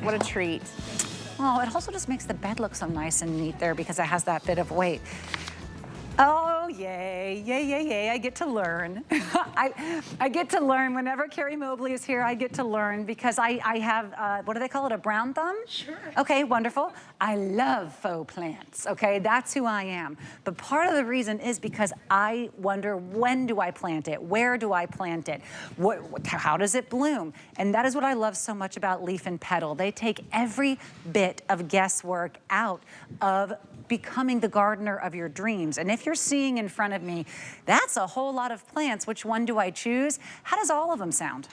What a treat. Oh, it also just makes the bed look so nice and neat there because it has that bit of weight. Oh, yay, yay, yay, yay, I get to learn. I get to learn whenever Carrie Mobley is here, I get to learn because I have, what do they call it, a brown thumb? Sure. Okay, wonderful. I love faux plants, okay? That's who I am. But part of the reason is because I wonder, when do I plant it? Where do I plant it? How does it bloom? And that is what I love so much about Leaf and Petal. They take every bit of guesswork out of becoming the gardener of your dreams. And if you're seeing in front of me, that's a whole lot of plants. Which one do I choose? How does all of them sound?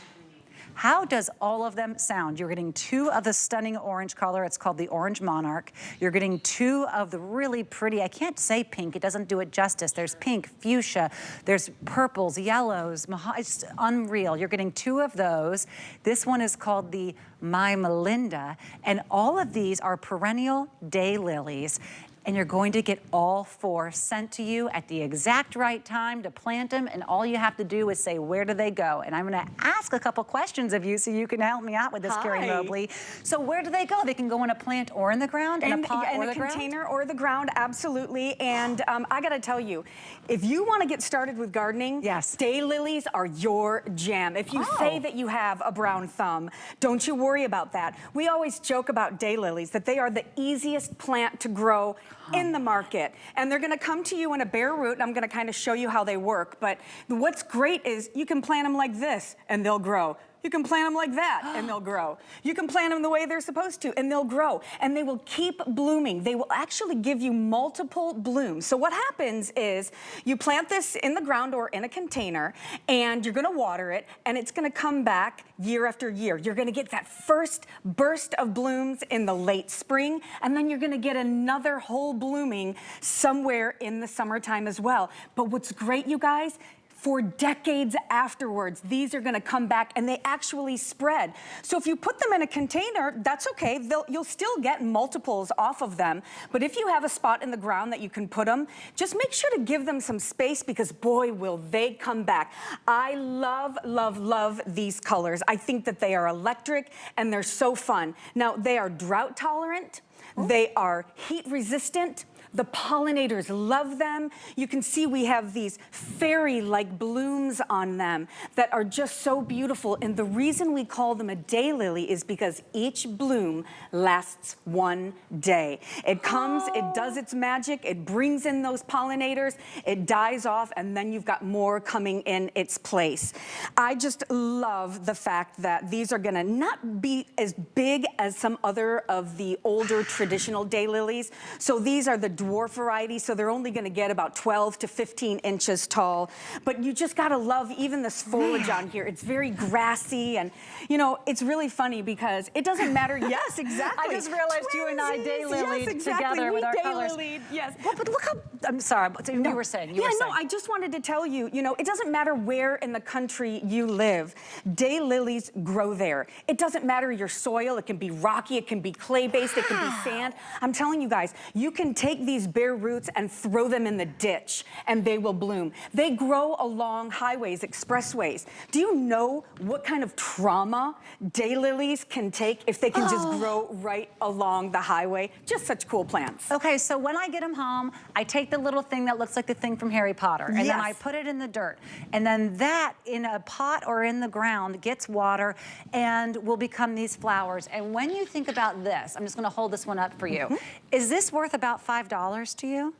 How does all of them sound? You're getting 2 of the stunning orange color. It's called the Orange Monarch. You're getting 2 of the really pretty, I can't say pink, it doesn't do it justice. There's pink, fuchsia, there's purples, yellows, it's unreal. You're getting 2 of those. This one is called the My Melinda, and all of these are perennial daylilies. And you're going to get all 4 sent to you at the exact right time to plant them, and all you have to do is say, where do they go? And I'm gonna ask a couple questions of you so you can help me out with this, Carrie Mobley. So where do they go? They can go in a plant or in the ground, in a pot or the ground? In a container or the ground, absolutely. And I gotta tell you, if you wanna get started with gardening, yes, daylilies are your jam. If you say that you have a brown thumb, don't you worry about that. We always joke about daylilies, that they are the easiest plant to grow in the market, and they're gonna come to you in a bare root, and I'm gonna kind of show you how they work. But what's great is you can plant them like this and they'll grow. You can plant them like that and they'll grow. You can plant them the way they're supposed to and they'll grow, and they will keep blooming. They will actually give you multiple blooms. So what happens is you plant this in the ground or in a container, and you're gonna water it, and it's gonna come back year after year. You're gonna get that first burst of blooms in the late spring, and then you're gonna get another whole blooming somewhere in the summertime as well. But what's great, you guys, for decades afterwards, these are gonna come back and they actually spread. So if you put them in a container, that's okay. You'll still get multiples off of them. But if you have a spot in the ground that you can put them, just make sure to give them some space, because boy, will they come back. I love, love, love these colors. I think that they are electric and they're so fun. Now, they are drought tolerant. They are heat resistant. The pollinators love them. You can see we have these fairy-like blooms on them that are just so beautiful. And the reason we call them a daylily is because each bloom lasts 1 day. It comes, it does its magic, it brings in those pollinators, it dies off, and then you've got more coming in its place. I just love the fact that these are gonna not be as big as some other of the older traditional daylilies. So these are the dwarf variety, so they're only gonna get about 12 to 15 inches tall. But you just gotta love even this foliage on here. It's very grassy, and you know, it's really funny because it doesn't matter. Yes, exactly. I just realized you and I daylilied together with our colors. Yes. Well, but look how, I'm sorry, you were saying, you were saying. No, I just wanted to tell you, you know, it doesn't matter where in the country you live, daylilies grow there. It doesn't matter your soil, it can be rocky, it can be clay-based, it can be sand. I'm telling you guys, you can take these bare roots and throw them in the ditch and they will bloom. They grow along highways, expressways. Do you know what kind of trauma daylilies can take if they can just grow right along the highway? Just such cool plants. Okay, so when I get them home, I take the little thing that looks like the thing from Harry Potter, and then I put it in the dirt. And then that, in a pot or in the ground, gets water and will become these flowers. And when you think about this, I'm just gonna hold this one up for you. Is this worth about $5 to you?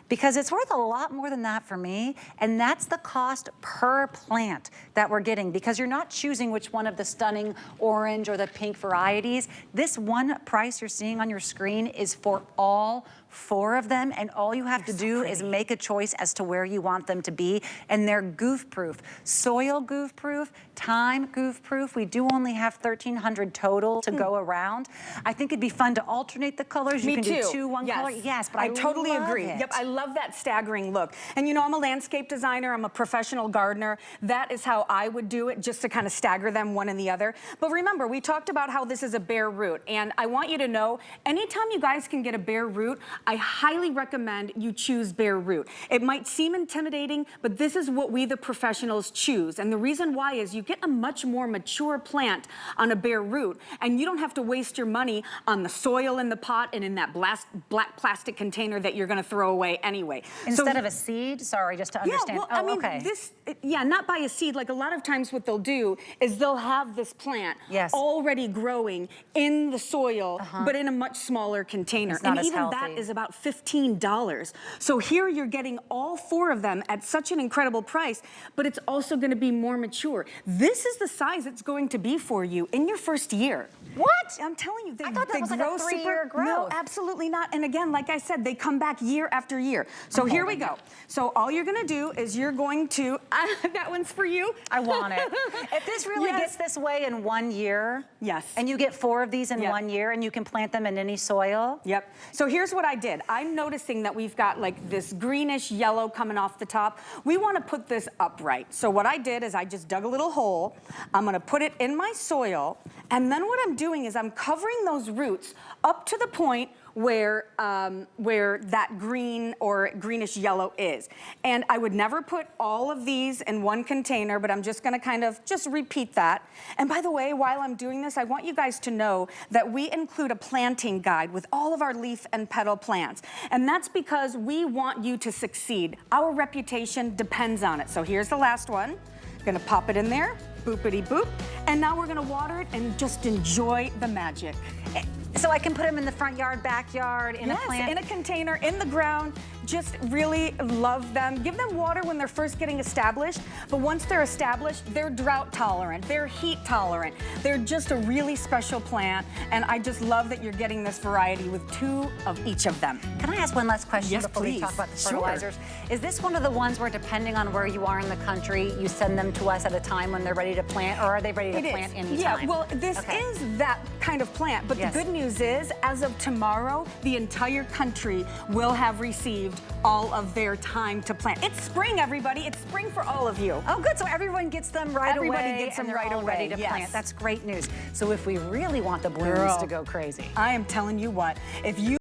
Because it's worth a lot more than that for me, and that's the cost per plant that we're getting, because you're not choosing which one of the stunning orange or the pink varieties. This one price you're seeing on your screen is for all 4 of them, and all you have to do is make a choice as to where you want them to be, and they're goof-proof. Soil goof-proof, time goof-proof. We do only have 1,300 total to go around. I think it'd be fun to alternate the colors. You can do 2, 1 color. Yes, but I totally love agree. it. Yep, I love love that staggering look. And you know, I'm a landscape designer, I'm a professional gardener. That is how I would do it, just to kind of stagger them one and the other. But remember, we talked about how this is a bare root, and I want you to know, anytime you guys can get a bare root, I highly recommend you choose bare root. It might seem intimidating, but this is what we the professionals choose. And the reason why is you get a much more mature plant on a bare root, and you don't have to waste your money on the soil in the pot and in that black plastic container that you're gonna throw away anyway. Instead of a seed? Sorry, just to understand. Yeah, well, I mean, okay. Not by a seed. Like a lot of times what they'll do is they'll have this plant already growing in the soil, but in a much smaller container. It's not and as even healthy. that is about $15. So here you're getting all 4 of them at such an incredible price, but it's also gonna be more mature. This is the size it's going to be for you in your first year. What? I'm telling you, I thought that was like a 3-year growth. No, absolutely not. And again, like I said, they come back year after year. So here we go. So all you're gonna do is you're going to, that one's for you. I want it. If this really gets this way in 1 year, and you get 4 of these in 1 year, and you can plant them in any soil. Yep. So here's what I did. I'm noticing that we've got like this greenish yellow coming off the top. We want to put this upright. So what I did is I just dug a little hole. I'm going to put it in my soil, and then what I'm doing is I'm covering those roots up to the point where that green or greenish yellow is. And I would never put all of these in one container, but I'm just gonna kind of just repeat that. And by the way, while I'm doing this, I want you guys to know that we include a planting guide with all of our leaf and petal plants. And that's because we want you to succeed. Our reputation depends on it. So here's the last one. Gonna pop it in there, boopity boop. And now we're gonna water it and just enjoy the magic. So I can put them in the front yard, backyard, in a plant? In a container, in the ground. Just really love them. Give them water when they're first getting established, but once they're established, they're drought tolerant, they're heat tolerant. They're just a really special plant, and I just love that you're getting this variety with 2 of each of them. Can I ask one last question Yes, before please. we talk about the fertilizers? Is this one of the ones where, depending on where you are in the country, you send them to us at a time when they're ready to plant, or are they ready to plant anytime? Yeah, well, this is that kind of plant, but the good news is, as of tomorrow, the entire country will have received all of their time to plant. It's spring, everybody. It's spring for all of you. Oh, good. So everyone gets them right away. Everybody gets them right away. Ready to plant. That's great news. So if we really want the blooms to go crazy, I am telling you what, if you